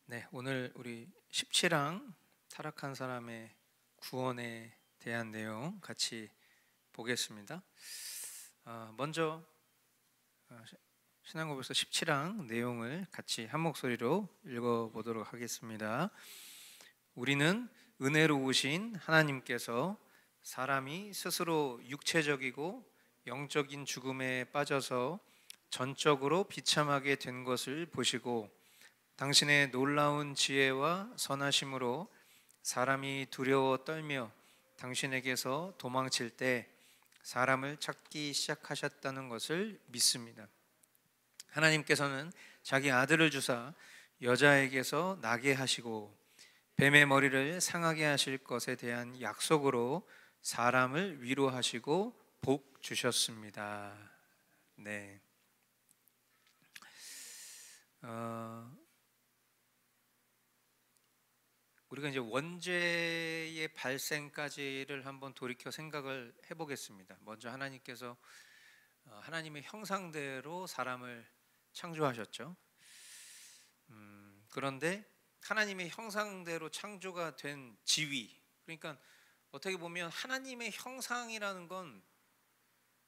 네, 오늘 우리 십칠왕 타락한 사람의 구원에 대한 내용 같이 보겠습니다. 먼저 신앙고백서 17왕 내용을 같이 한 목소리로 읽어보도록 하겠습니다. 우리는 은혜로우신 하나님께서 사람이 스스로 육체적이고 영적인 죽음에 빠져서 전적으로 비참하게 된 것을 보시고 당신의 놀라운 지혜와 선하심으로 사람이 두려워 떨며 당신에게서 도망칠 때 사람을 찾기 시작하셨다는 것을 믿습니다. 하나님께서는 자기 아들을 주사 여자에게서 나게 하시고 뱀의 머리를 상하게 하실 것에 대한 약속으로 사람을 위로하시고 복 주셨습니다. 네. 우리가 이제 원죄의 발생까지를 한번 돌이켜 생각을 해보겠습니다. 먼저 하나님께서 하나님의 형상대로 사람을 창조하셨죠. 그런데 하나님의 형상대로 창조가 된 지위, 그러니까 어떻게 보면 하나님의 형상이라는 건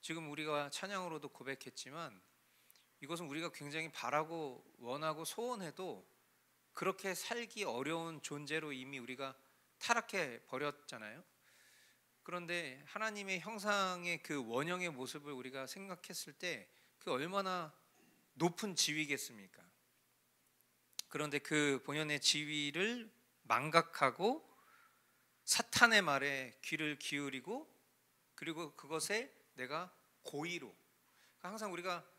지금 우리가 찬양으로도 고백했지만 이것은 우리가 굉장히 바라고 원하고 소원해도 그렇게 살기 어려운 존재로 이미 우리가 타락해 버렸잖아요. 그런데 하나님의 형상의 그 원형의 모습을 우리가 생각했을 때 그 얼마나 높은 지위겠습니까? 그런데 그 본연의 지위를 망각하고 사탄의 말에 귀를 기울이고 그리고 그것에 내가 고의로, 항상 우리가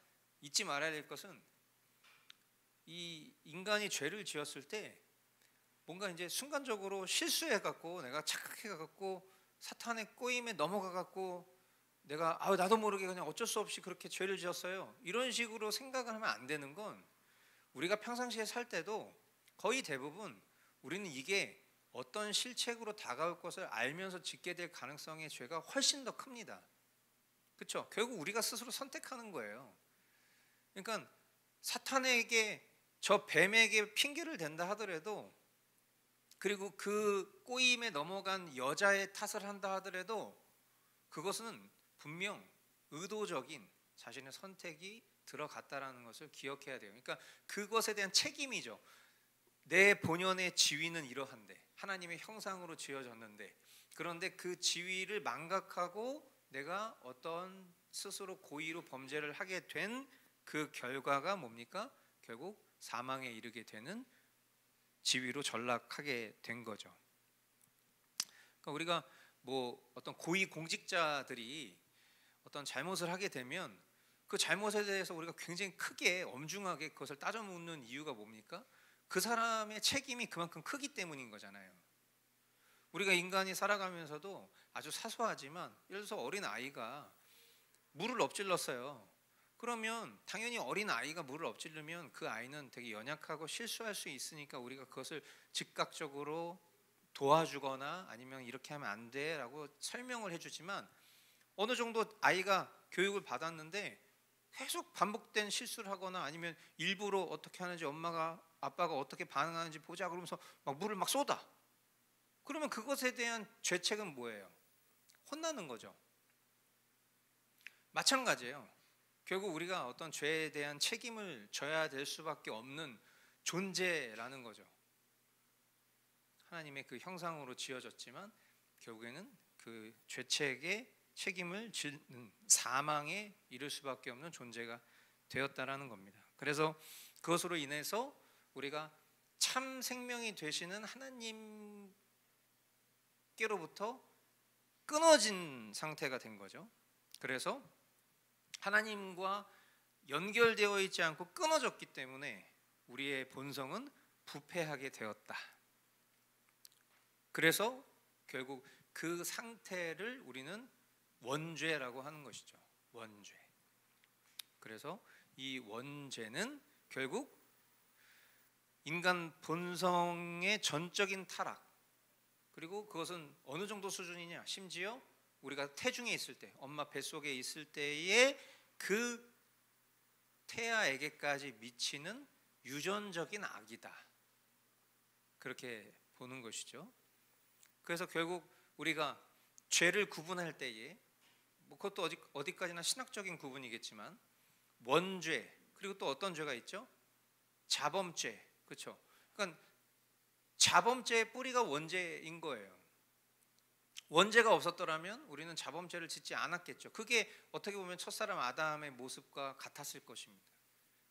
잊지 말아야 될 것은 이 인간이 죄를 지었을 때 뭔가 이제 순간적으로 실수해갖고 내가 착각해갖고 사탄의 꼬임에 넘어가갖고 내가 나도 모르게 그냥 어쩔 수 없이 그렇게 죄를 지었어요, 이런 식으로 생각을 하면 안 되는 건, 우리가 평상시에 살 때도 거의 대부분 우리는 이게 어떤 실책으로 다가올 것을 알면서 짓게 될 가능성의 죄가 훨씬 더 큽니다. 그렇죠? 결국 우리가 스스로 선택하는 거예요. 그러니까 사탄에게, 저 뱀에게 핑계를 댄다 하더라도, 그리고 그 꼬임에 넘어간 여자의 탓을 한다 하더라도 그것은 분명 의도적인 자신의 선택이 들어갔다라는 것을 기억해야 돼요. 그러니까 그것에 대한 책임이죠. 내 본연의 지위는 이러한데, 하나님의 형상으로 지어졌는데, 그런데 그 지위를 망각하고 내가 어떤 스스로 고의로 범죄를 하게 된 그 결과가 뭡니까? 결국 사망에 이르게 되는 지위로 전락하게 된 거죠. 그러니까 우리가 뭐 어떤 고위 공직자들이 어떤 잘못을 하게 되면 그 잘못에 대해서 우리가 굉장히 크게 엄중하게 그것을 따져 묻는 이유가 뭡니까? 그 사람의 책임이 그만큼 크기 때문인 거잖아요. 우리가 인간이 살아가면서도 아주 사소하지만, 예를 들어서 어린 아이가 물을 엎질렀어요. 그러면 당연히 어린 아이가 물을 엎지르면 그 아이는 되게 연약하고 실수할 수 있으니까 우리가 그것을 즉각적으로 도와주거나 아니면 이렇게 하면 안 돼 라고 설명을 해주지만, 어느 정도 아이가 교육을 받았는데 계속 반복된 실수를 하거나 아니면 일부러 어떻게 하는지 아빠가 어떻게 반응하는지 보자 그러면서 막 물을 막 쏟아. 그러면 그것에 대한 죄책은 뭐예요? 혼나는 거죠. 마찬가지예요. 결국 우리가 어떤 죄에 대한 책임을 져야 될 수밖에 없는 존재라는 거죠. 하나님의 그 형상으로 지어졌지만 결국에는 그 죄책의 책임을 지는 사망에 이를 수밖에 없는 존재가 되었다라는 겁니다. 그래서 그것으로 인해서 우리가 참 생명이 되시는 하나님께로부터 끊어진 상태가 된 거죠. 그래서 하나님과 연결되어 있지 않고 끊어졌기 때문에 우리의 본성은 부패하게 되었다. 그래서 결국 그 상태를 우리는 원죄라고 하는 것이죠. 원죄. 그래서 이 원죄는 결국 인간 본성의 전적인 타락, 그리고 그것은 어느 정도 수준이냐, 심지어 우리가 태중에 있을 때, 엄마 뱃속에 있을 때의 그 태아에게까지 미치는 유전적인 악이다. 그렇게 보는 것이죠. 그래서 결국 우리가 죄를 구분할 때에 뭐 그것도 어디까지나 신학적인 구분이겠지만 원죄, 그리고 또 어떤 죄가 있죠? 자범죄. 그렇죠? 그러니까 자범죄의 뿌리가 원죄인 거예요. 원죄가 없었더라면 우리는 자범죄를 짓지 않았겠죠. 그게 어떻게 보면 첫사람 아담의 모습과 같았을 것입니다.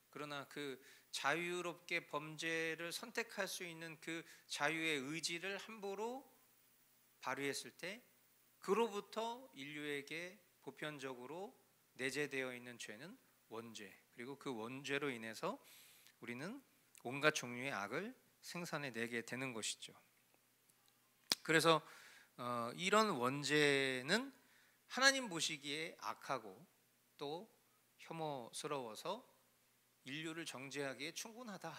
그러나 그 자유롭게 범죄를 선택할 수 있는 그 자유의 의지를 함부로 발휘했을 때, 그로부터 인류에게 보편적으로 내재되어 있는 죄는 원죄, 그리고 그 원죄로 인해서 우리는 온갖 종류의 악을 생산해내게 되는 것이죠. 그래서 이런 원죄는 하나님 보시기에 악하고 또 혐오스러워서 인류를 정죄하기에 충분하다.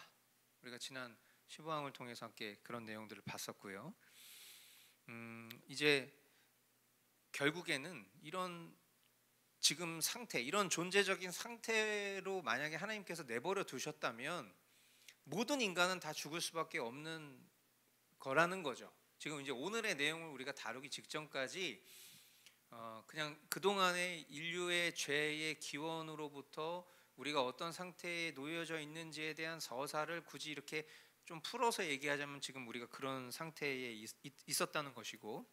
우리가 지난 15항을 통해서 함께 그런 내용들을 봤었고요. 이제 결국에는 이런 지금 상태, 이런 존재적인 상태로 만약에 하나님께서 내버려 두셨다면 모든 인간은 다 죽을 수밖에 없는 거라는 거죠. 지금 이제 오늘의 내용을 우리가 다루기 직전까지 그냥 그동안의 인류의 죄의 기원으로부터 우리가 어떤 상태에 놓여져 있는지에 대한 서사를 굳이 이렇게 좀 풀어서 얘기하자면 지금 우리가 그런 상태에 있었다는 것이고,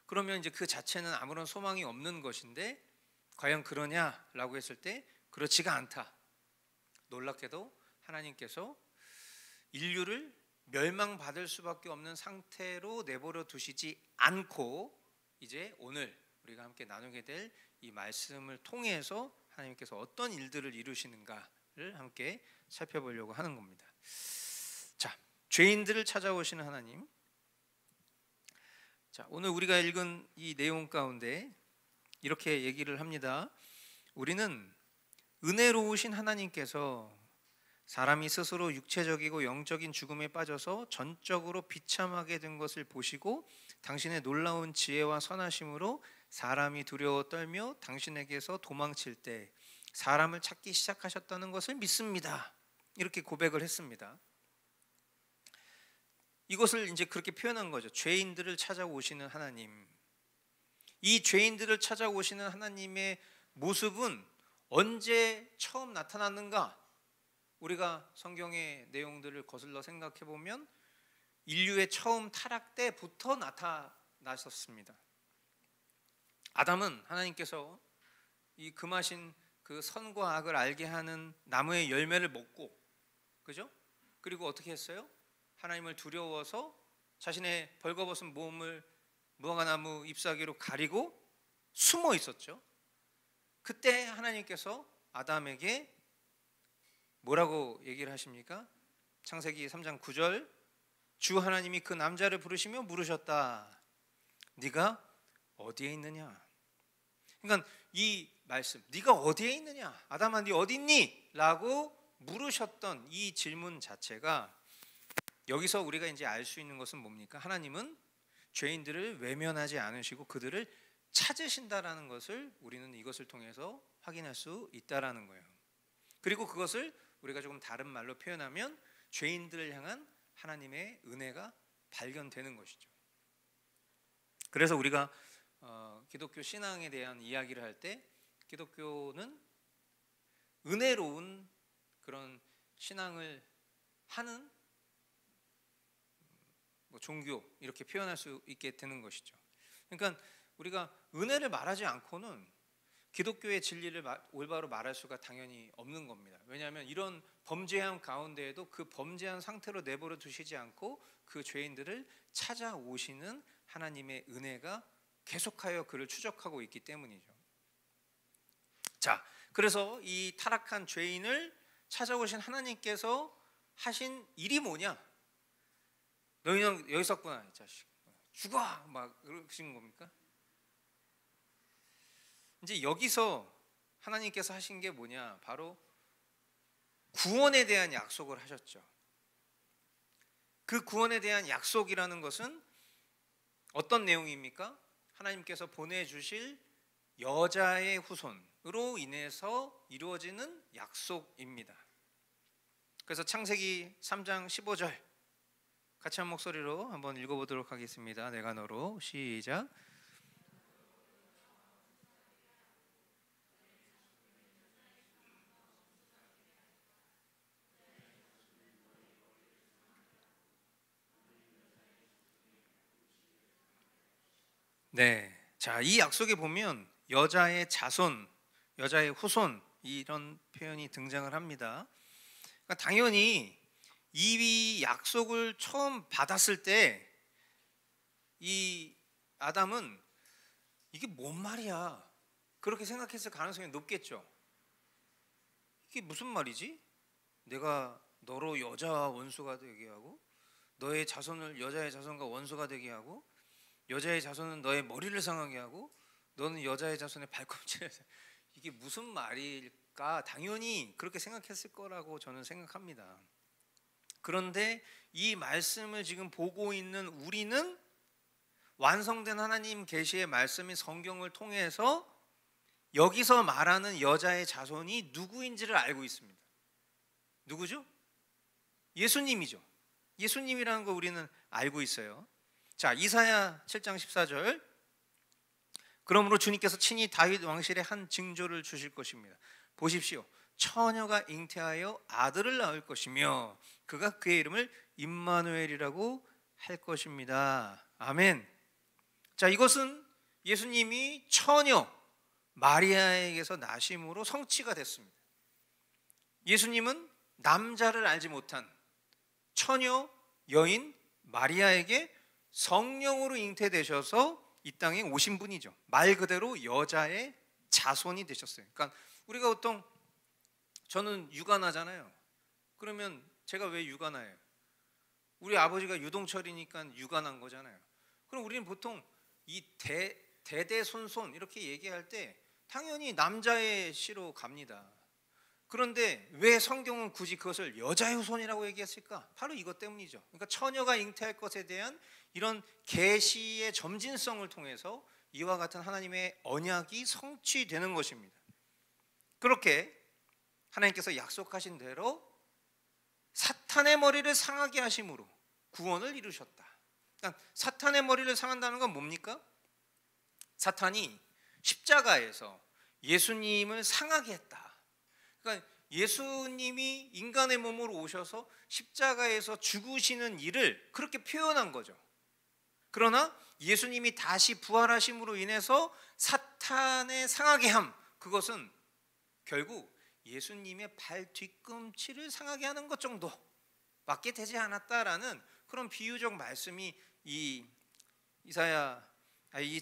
그러면 이제 그 자체는 아무런 소망이 없는 것인데 과연 그러냐라고 했을 때 그렇지가 않다. 놀랍게도 하나님께서 인류를 멸망받을 수밖에 없는 상태로 내버려 두시지 않고 이제 오늘 우리가 함께 나누게 될 이 말씀을 통해서 하나님께서 어떤 일들을 이루시는가를 함께 살펴보려고 하는 겁니다. 자, 죄인들을 찾아오시는 하나님. 자, 오늘 우리가 읽은 이 내용 가운데 이렇게 얘기를 합니다. 우리는 은혜로우신 하나님께서 사람이 스스로 육체적이고 영적인 죽음에 빠져서 전적으로 비참하게 된 것을 보시고 당신의 놀라운 지혜와 선하심으로 사람이 두려워 떨며 당신에게서 도망칠 때 사람을 찾기 시작하셨다는 것을 믿습니다. 이렇게 고백을 했습니다. 이것을 이제 그렇게 표현한 거죠. 죄인들을 찾아오시는 하나님. 이 죄인들을 찾아오시는 하나님의 모습은 언제 처음 나타났는가? 우리가 성경의 내용들을 거슬러 생각해 보면 인류의 처음 타락 때부터 나타나셨습니다. 아담은 하나님께서 이 금하신 그 선과 악을 알게 하는 나무의 열매를 먹고, 그죠? 그리고 어떻게 했어요? 하나님을 두려워서 자신의 벌거벗은 몸을 무화과나무 잎사귀로 가리고 숨어 있었죠. 그때 하나님께서 아담에게 뭐라고 얘기를 하십니까? 창세기 3장 9절, 주 하나님이 그 남자를 부르시며 물으셨다. 네가 어디에 있느냐? 그러니까 이 말씀, 네가 어디에 있느냐? 아담아, 네 어디 있니? 라고 물으셨던 이 질문 자체가 여기서 우리가 이제 알 수 있는 것은 뭡니까? 하나님은 죄인들을 외면하지 않으시고 그들을 찾으신다라는 것을 우리는 이것을 통해서 확인할 수 있다라는 거예요. 그리고 그것을 우리가 조금 다른 말로 표현하면 죄인들을 향한 하나님의 은혜가 발견되는 것이죠. 그래서 우리가 기독교 신앙에 대한 이야기를 할 때 기독교는 은혜로운 그런 신앙을 하는 종교, 이렇게 표현할 수 있게 되는 것이죠. 그러니까 우리가 은혜를 말하지 않고는 기독교의 진리를 올바로 말할 수가 당연히 없는 겁니다. 왜냐하면 이런 범죄함 가운데에도 그 범죄한 상태로 내버려 두시지 않고 그 죄인들을 찾아오시는 하나님의 은혜가 계속하여 그를 추적하고 있기 때문이죠. 자, 그래서 이 타락한 죄인을 찾아오신 하나님께서 하신 일이 뭐냐? 너희는 여기 있었구나, 이 자식. 죽어! 막 그러신 겁니까? 이제 여기서 하나님께서 하신 게 뭐냐? 바로 구원에 대한 약속을 하셨죠. 그 구원에 대한 약속이라는 것은 어떤 내용입니까? 하나님께서 보내주실 여자의 후손으로 인해서 이루어지는 약속입니다. 그래서 창세기 3장 15절, 같이 한 목소리로 한번 읽어보도록 하겠습니다. 내가 너로. 시작. 네. 자, 이 약속에 보면 여자의 자손, 여자의 후손 이런 표현이 등장을 합니다. 그러니까 당연히 이 약속을 처음 받았을 때 이 아담은 이게 뭔 말이야? 그렇게 생각했을 가능성이 높겠죠. 이게 무슨 말이지? 내가 너로 여자와 원수가 되게 하고 너의 자손을 여자의 자손과 원수가 되게 하고 여자의 자손은 너의 머리를 상하게 하고 너는 여자의 자손의 발꿈치를 이게 무슨 말일까? 당연히 그렇게 생각했을 거라고 저는 생각합니다. 그런데 이 말씀을 지금 보고 있는 우리는 완성된 하나님 계시의 말씀인 성경을 통해서 여기서 말하는 여자의 자손이 누구인지를 알고 있습니다. 누구죠? 예수님이죠. 예수님이라는 거 우리는 알고 있어요. 자, 이사야 7장 14절. 그러므로 주님께서 친히 다윗 왕실에 한 징조를 주실 것입니다. 보십시오. 처녀가 잉태하여 아들을 낳을 것이며 그가 그의 이름을 임마누엘이라고 할 것입니다. 아멘. 자, 이것은 예수님이 처녀 마리아에게서 나심으로 성취가 됐습니다. 예수님은 남자를 알지 못한 처녀 여인 마리아에게 성령으로 잉태되셔서 이 땅에 오신 분이죠. 말 그대로 여자의 자손이 되셨어요. 그러니까 우리가 보통 저는 유관하잖아요. 그러면 제가 왜 유관해요? 우리 아버지가 유동철이니까 유관한 거잖아요. 그럼 우리는 보통 이 대대손손 이렇게 얘기할 때 당연히 남자의 씨로 갑니다. 그런데 왜 성경은 굳이 그것을 여자의 후손이라고 얘기했을까? 바로 이것 때문이죠. 그러니까 처녀가 잉태할 것에 대한 이런 계시의 점진성을 통해서 이와 같은 하나님의 언약이 성취되는 것입니다. 그렇게 하나님께서 약속하신 대로 사탄의 머리를 상하게 하심으로 구원을 이루셨다. 그러니까 사탄의 머리를 상한다는 건 뭡니까? 사탄이 십자가에서 예수님을 상하게 했다. 그러니까 예수님이 인간의 몸으로 오셔서 십자가에서 죽으시는 일을 그렇게 표현한 거죠. 그러나 예수님이 다시 부활하심으로 인해서 사탄의 상하게 함, 그것은 결국 예수님의 발 뒤꿈치를 상하게 하는 것 정도밖에 되지 않았다라는 그런 비유적 말씀이 이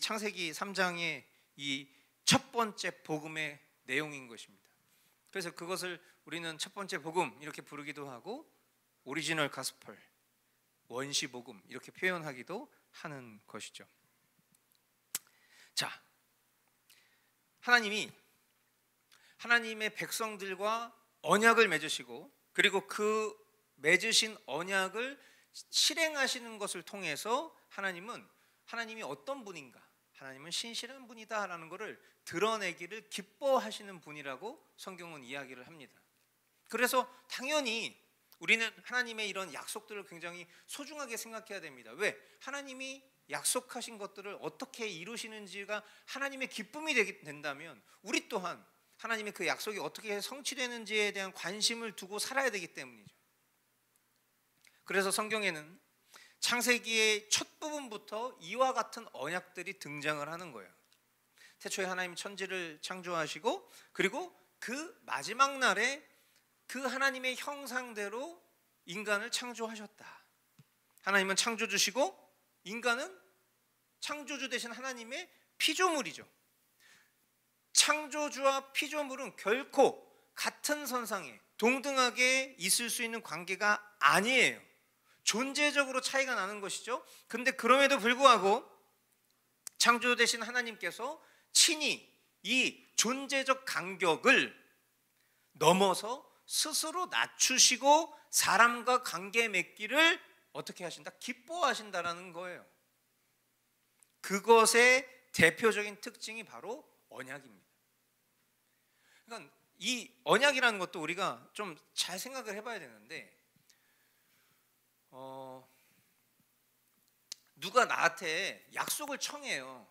창세기 3장의 이 첫 번째 복음의 내용인 것입니다. 그래서 그것을 우리는 첫 번째 복음 이렇게 부르기도 하고 오리지널 가스펠, 원시 복음 이렇게 표현하기도 하는 것이죠. 자, 하나님이 하나님의 백성들과 언약을 맺으시고 그리고 그 맺으신 언약을 실행하시는 것을 통해서 하나님이 어떤 분인가? 하나님은 신실한 분이다라는 것을 드러내기를 기뻐하시는 분이라고 성경은 이야기를 합니다. 그래서 당연히 우리는 하나님의 이런 약속들을 굉장히 소중하게 생각해야 됩니다. 왜? 하나님이 약속하신 것들을 어떻게 이루시는지가 하나님의 기쁨이 된다면 우리 또한 하나님의 그 약속이 어떻게 성취되는지에 대한 관심을 두고 살아야 되기 때문이죠. 그래서 성경에는 창세기의 첫 부분부터 이와 같은 언약들이 등장을 하는 거예요. 태초에 하나님 천지를 창조하시고 그리고 그 마지막 날에 그 하나님의 형상대로 인간을 창조하셨다. 하나님은 창조주시고 인간은 창조주 되신 하나님의 피조물이죠. 창조주와 피조물은 결코 같은 선상에 동등하게 있을 수 있는 관계가 아니에요. 존재적으로 차이가 나는 것이죠. 근데 그럼에도 불구하고 창조 되신 하나님께서 친히 이 존재적 간격을 넘어서 스스로 낮추시고 사람과 관계 맺기를 어떻게 하신다? 기뻐하신다라는 거예요. 그것의 대표적인 특징이 바로 언약입니다. 그러니까 이 언약이라는 것도 우리가 좀 잘 생각을 해봐야 되는데 누가 나한테 약속을 청해요.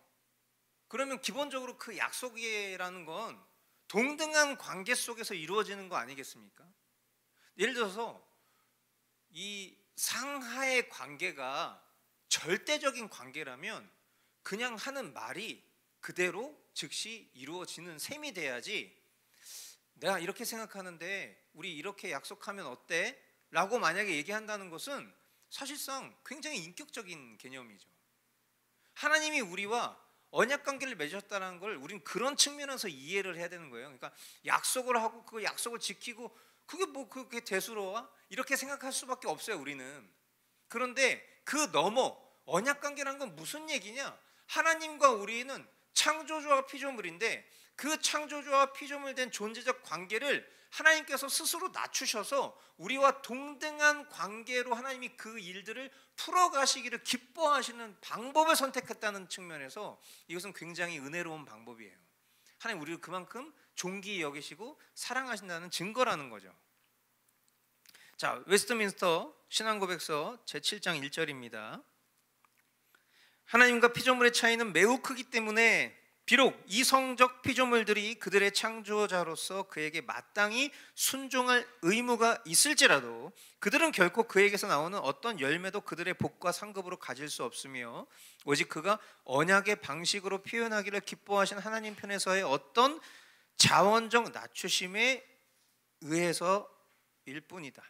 그러면 기본적으로 그 약속이라는 건 동등한 관계 속에서 이루어지는 거 아니겠습니까? 예를 들어서 이 상하의 관계가 절대적인 관계라면 그냥 하는 말이 그대로 즉시 이루어지는 셈이 돼야지, 내가 이렇게 생각하는데 우리 이렇게 약속하면 어때? 라고 만약에 얘기한다는 것은 사실상 굉장히 인격적인 개념이죠. 하나님이 우리와 언약 관계를 맺었다는 걸 우리는 그런 측면에서 이해를 해야 되는 거예요. 그러니까 약속을 하고 그 약속을 지키고 그게 뭐 그게 대수로워? 이렇게 생각할 수밖에 없어요, 우리는. 그런데 그 넘어 언약 관계라는 건 무슨 얘기냐? 하나님과 우리는 창조주와 피조물인데 그 창조주와 피조물 된 존재적 관계를 하나님께서 스스로 낮추셔서 우리와 동등한 관계로 하나님이 그 일들을 풀어가시기를 기뻐하시는 방법을 선택했다는 측면에서 이것은 굉장히 은혜로운 방법이에요. 하나님 우리를 그만큼 존귀히 여기시고 사랑하신다는 증거라는 거죠. 자, 웨스트민스터 신앙고백서 제7장 1절입니다. 하나님과 피조물의 차이는 매우 크기 때문에 비록 이성적 피조물들이 그들의 창조자로서 그에게 마땅히 순종할 의무가 있을지라도 그들은 결코 그에게서 나오는 어떤 열매도 그들의 복과 상급으로 가질 수 없으며 오직 그가 언약의 방식으로 표현하기를 기뻐하신 하나님 편에서의 어떤 자원적 낮추심에 의해서일 뿐이다.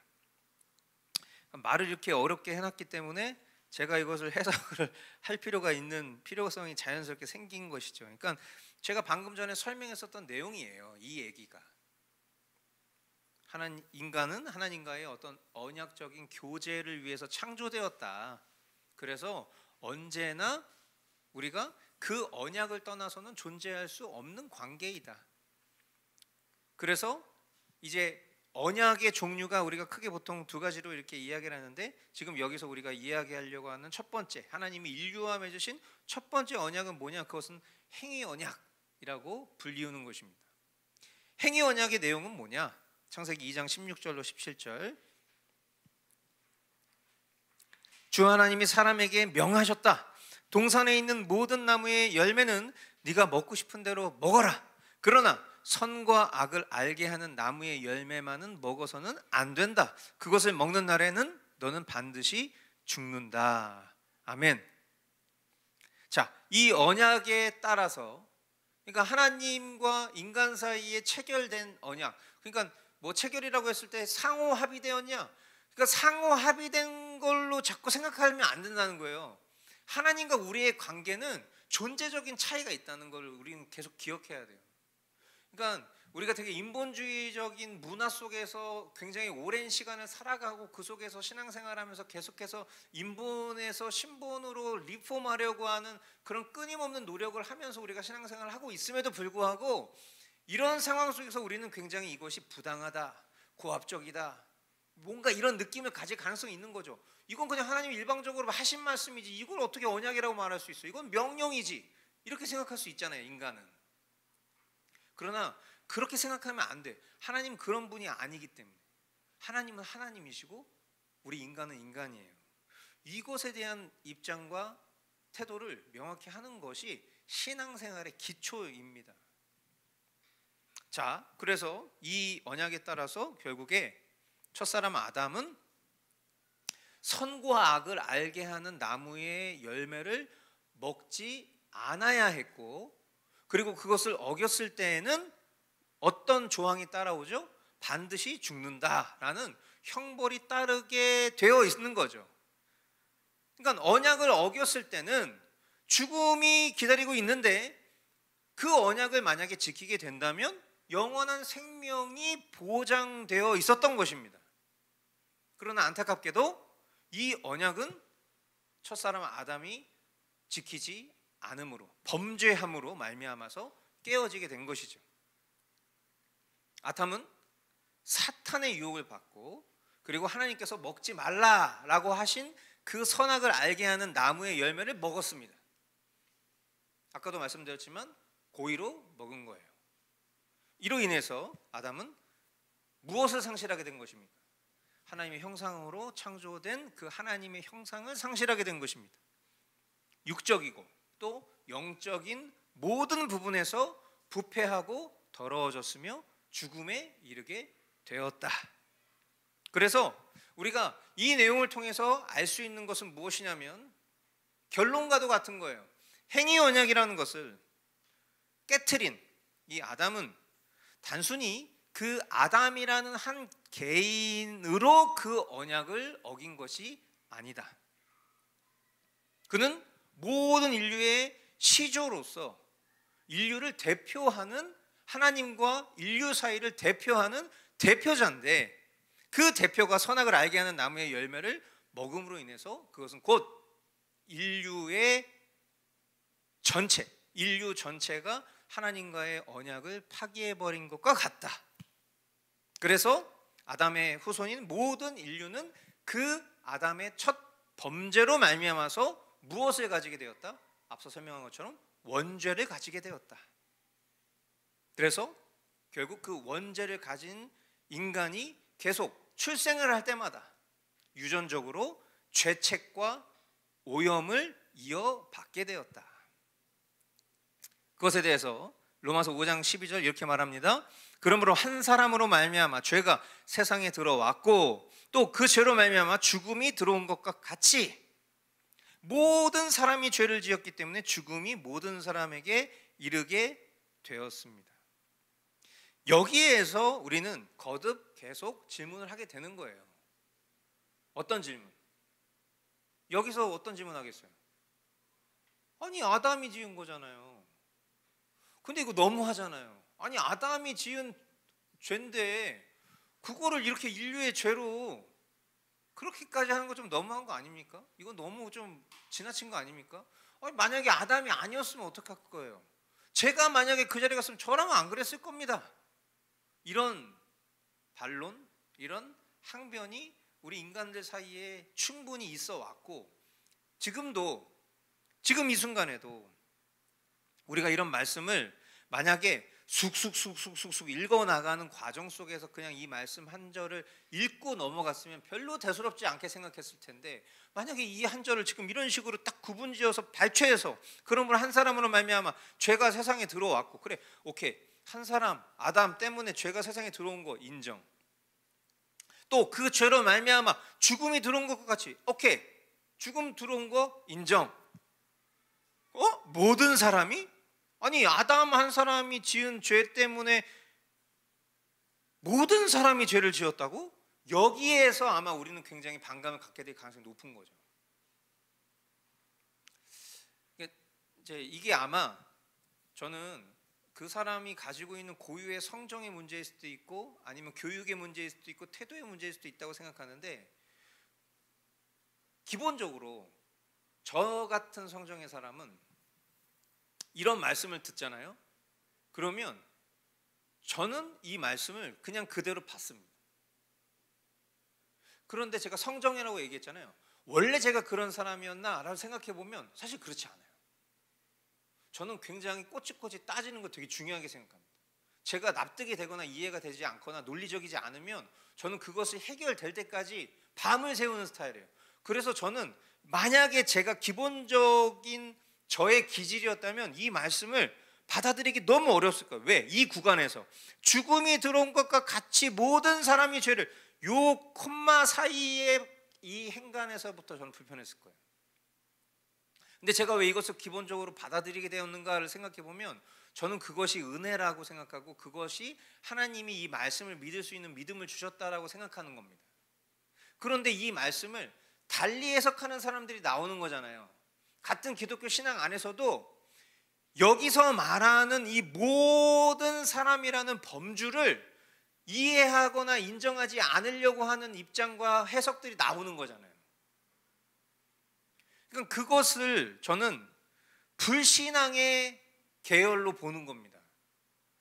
말을 이렇게 어렵게 해놨기 때문에 제가 이것을 해석을 할 필요가 있는 필요성이 자연스럽게 생긴 것이죠. 그러니까 제가 방금 전에 설명했었던 내용이에요. 이 얘기가 인간은 하나님과의 어떤 언약적인 교제를 위해서 창조되었다. 그래서 언제나 우리가 그 언약을 떠나서는 존재할 수 없는 관계이다. 그래서 이제 언약의 종류가 우리가 크게 보통 두 가지로 이렇게 이야기를 하는데, 지금 여기서 우리가 이야기하려고 하는 첫 번째, 하나님이 인류와 맺으신 첫 번째 언약은 뭐냐? 그것은 행위 언약이라고 불리우는 것입니다. 행위 언약의 내용은 뭐냐? 창세기 2장 16절로 17절. 주 하나님이 사람에게 명하셨다. 동산에 있는 모든 나무의 열매는 네가 먹고 싶은 대로 먹어라. 그러나 선과 악을 알게 하는 나무의 열매만은 먹어서는 안 된다. 그것을 먹는 날에는 너는 반드시 죽는다. 아멘. 자, 이 언약에 따라서, 그러니까 하나님과 인간 사이에 체결된 언약, 그러니까 뭐 체결이라고 했을 때 상호 합의되었냐? 그러니까 상호 합의된 걸로 자꾸 생각하면 안 된다는 거예요. 하나님과 우리의 관계는 존재적인 차이가 있다는 걸 우리는 계속 기억해야 돼요. 그러니까 우리가 되게 인본주의적인 문화 속에서 굉장히 오랜 시간을 살아가고 그 속에서 신앙생활하면서 계속해서 인본에서 신본으로 리폼하려고 하는 그런 끊임없는 노력을 하면서 우리가 신앙생활을 하고 있음에도 불구하고 이런 상황 속에서 우리는 굉장히 이것이 부당하다, 고압적이다, 뭔가 이런 느낌을 가질 가능성이 있는 거죠. 이건 그냥 하나님이 일방적으로 하신 말씀이지 이걸 어떻게 언약이라고 말할 수 있어? 이건 명령이지. 이렇게 생각할 수 있잖아요, 인간은. 그러나 그렇게 생각하면 안 돼. 하나님은 그런 분이 아니기 때문에. 하나님은 하나님이시고 우리 인간은 인간이에요. 이것에 대한 입장과 태도를 명확히 하는 것이 신앙생활의 기초입니다. 자, 그래서 이 언약에 따라서 결국에 첫사람 아담은 선과 악을 알게 하는 나무의 열매를 먹지 않아야 했고, 그리고 그것을 어겼을 때에는 어떤 조항이 따라오죠? 반드시 죽는다라는 형벌이 따르게 되어 있는 거죠. 그러니까 언약을 어겼을 때는 죽음이 기다리고 있는데 그 언약을 만약에 지키게 된다면 영원한 생명이 보장되어 있었던 것입니다. 그러나 안타깝게도 이 언약은 첫사람 아담이 지키지 않음으로, 범죄함으로 말미암아서 깨어지게 된 것이죠. 아담은 사탄의 유혹을 받고, 그리고 하나님께서 먹지 말라라고 하신 그 선악을 알게 하는 나무의 열매를 먹었습니다. 아까도 말씀드렸지만 고의로 먹은 거예요. 이로 인해서 아담은 무엇을 상실하게 된 것입니까? 하나님의 형상으로 창조된 그 하나님의 형상을 상실하게 된 것입니다. 육적이고 또 영적인 모든 부분에서 부패하고 더러워졌으며 죽음에 이르게 되었다. 그래서 우리가 이 내용을 통해서 알 수 있는 것은 무엇이냐면 결론과도 같은 거예요. 행위 언약이라는 것을 깨트린 이 아담은 단순히 그 아담이라는 한 개인으로 그 언약을 어긴 것이 아니다. 그는 모든 인류의 시조로서 인류를 대표하는, 하나님과 인류 사이를 대표하는 대표자인데, 그 대표가 선악을 알게 하는 나무의 열매를 먹음으로 인해서 그것은 곧 인류의 전체, 인류 전체가 하나님과의 언약을 파기해버린 것과 같다. 그래서 아담의 후손인 모든 인류는 그 아담의 첫 범죄로 말미암아서 무엇을 가지게 되었다? 앞서 설명한 것처럼 원죄를 가지게 되었다. 그래서 결국 그 원죄를 가진 인간이 계속 출생을 할 때마다 유전적으로 죄책과 오염을 이어받게 되었다. 그것에 대해서 로마서 5장 12절 이렇게 말합니다. 그러므로 한 사람으로 말미암아 죄가 세상에 들어왔고 또 그 죄로 말미암아 죽음이 들어온 것과 같이 모든 사람이 죄를 지었기 때문에 죽음이 모든 사람에게 이르게 되었습니다. 여기에서 우리는 거듭 계속 질문을 하게 되는 거예요. 어떤 질문? 여기서 어떤 질문 하겠어요? 아니 아담이 지은 거잖아요. 근데 이거 너무 하잖아요. 아니 아담이 지은 죄인데 그거를 이렇게 인류의 죄로 그렇게까지 하는 거 좀 너무한 거 아닙니까? 이거 너무 좀 지나친 거 아닙니까? 아니, 만약에 아담이 아니었으면 어떡할 거예요? 제가 만약에 그 자리에 갔으면 저라면 안 그랬을 겁니다. 이런 반론, 이런 항변이 우리 인간들 사이에 충분히 있어 왔고 지금 이 순간에도 우리가 이런 말씀을 만약에 쑥쑥 읽어나가는 과정 속에서 그냥 이 말씀 한 절을 읽고 넘어갔으면 별로 대수롭지 않게 생각했을 텐데, 만약에 이 한 절을 지금 이런 식으로 딱 구분지어서 발췌해서 그러므로 한 사람으로 말미암아 죄가 세상에 들어왔고, 그래 오케이, 한 사람 아담 때문에 죄가 세상에 들어온 거 인정, 또 그 죄로 말미암아 죽음이 들어온 것과 같이 오케이, 죽음 들어온 거 인정. 모든 사람이? 아니 아담 한 사람이 지은 죄 때문에 모든 사람이 죄를 지었다고? 여기에서 아마 우리는 굉장히 반감을 갖게 될 가능성이 높은 거죠. 이게 아마 저는 그 사람이 가지고 있는 고유의 성정의 문제일 수도 있고 아니면 교육의 문제일 수도 있고 태도의 문제일 수도 있다고 생각하는데, 기본적으로 저 같은 성정의 사람은 이런 말씀을 듣잖아요. 그러면 저는 이 말씀을 그냥 그대로 받습니다. 그런데 제가 성정이라고 얘기했잖아요. 원래 제가 그런 사람이었나 라고 생각해 보면 사실 그렇지 않아요. 저는 굉장히 꼬치꼬치 따지는 거 되게 중요하게 생각합니다. 제가 납득이 되거나 이해가 되지 않거나 논리적이지 않으면 저는 그것이 해결될 때까지 밤을 새우는 스타일이에요. 그래서 저는 만약에 제가 기본적인 저의 기질이었다면 이 말씀을 받아들이기 너무 어려웠을 거예요. 왜? 이 구간에서 죽음이 들어온 것과 같이 모든 사람이 죄를, 요 콤마 사이에 이 행간에서부터 저는 불편했을 거예요. 근데 제가 왜 이것을 기본적으로 받아들이게 되었는가를 생각해 보면 저는 그것이 은혜라고 생각하고 그것이 하나님이 이 말씀을 믿을 수 있는 믿음을 주셨다라고 생각하는 겁니다. 그런데 이 말씀을 달리 해석하는 사람들이 나오는 거잖아요. 같은 기독교 신앙 안에서도 여기서 말하는 이 모든 사람이라는 범주를 이해하거나 인정하지 않으려고 하는 입장과 해석들이 나오는 거잖아요. 그러니까 그것을 저는 불신앙의 계열로 보는 겁니다.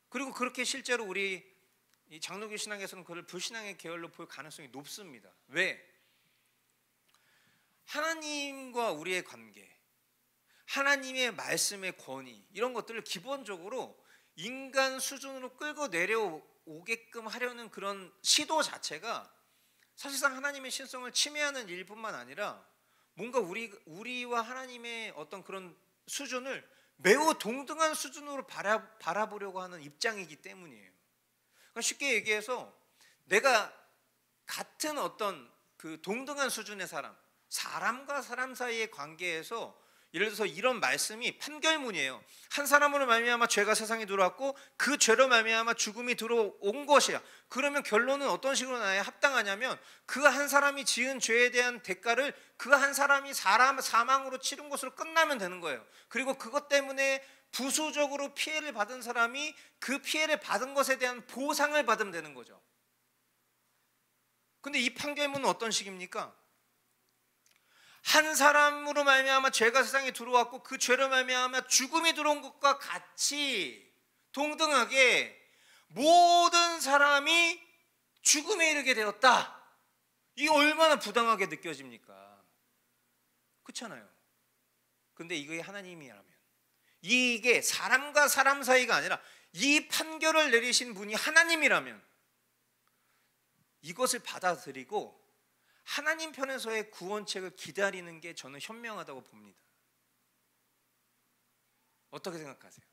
그리고 그렇게 실제로 우리 이 장로교 신앙에서는 그걸 불신앙의 계열로 볼 가능성이 높습니다. 왜? 하나님과 우리의 관계, 하나님의 말씀의 권위, 이런 것들을 기본적으로 인간 수준으로 끌고 내려오게끔 하려는 그런 시도 자체가 사실상 하나님의 신성을 침해하는 일뿐만 아니라 뭔가 우리와 하나님의 어떤 그런 수준을 매우 동등한 수준으로 바라보려고 하는 입장이기 때문이에요. 그러니까 쉽게 얘기해서 내가 같은 어떤 그 동등한 수준의 사람과 사람 사이의 관계에서 예를 들어서 이런 말씀이 판결문이에요. 한 사람으로 말미암아 죄가 세상에 들어왔고 그 죄로 말미암아 죽음이 들어온 것이야. 그러면 결론은 어떤 식으로 나야 합당하냐면 그 한 사람이 지은 죄에 대한 대가를 그 한 사람이 사망으로 치른 것으로 끝나면 되는 거예요. 그리고 그것 때문에 부수적으로 피해를 받은 사람이 그 피해를 받은 것에 대한 보상을 받으면 되는 거죠. 근데 이 판결문은 어떤 식입니까? 한 사람으로 말미암아 죄가 세상에 들어왔고 그 죄로 말미암아 죽음이 들어온 것과 같이 동등하게 모든 사람이 죽음에 이르게 되었다. 이게 얼마나 부당하게 느껴집니까? 그렇잖아요. 근데 이게 하나님이라면, 이게 사람과 사람 사이가 아니라 이 판결을 내리신 분이 하나님이라면 이것을 받아들이고 하나님 편에서의 구원책을 기다리는 게 저는 현명하다고 봅니다. 어떻게 생각하세요?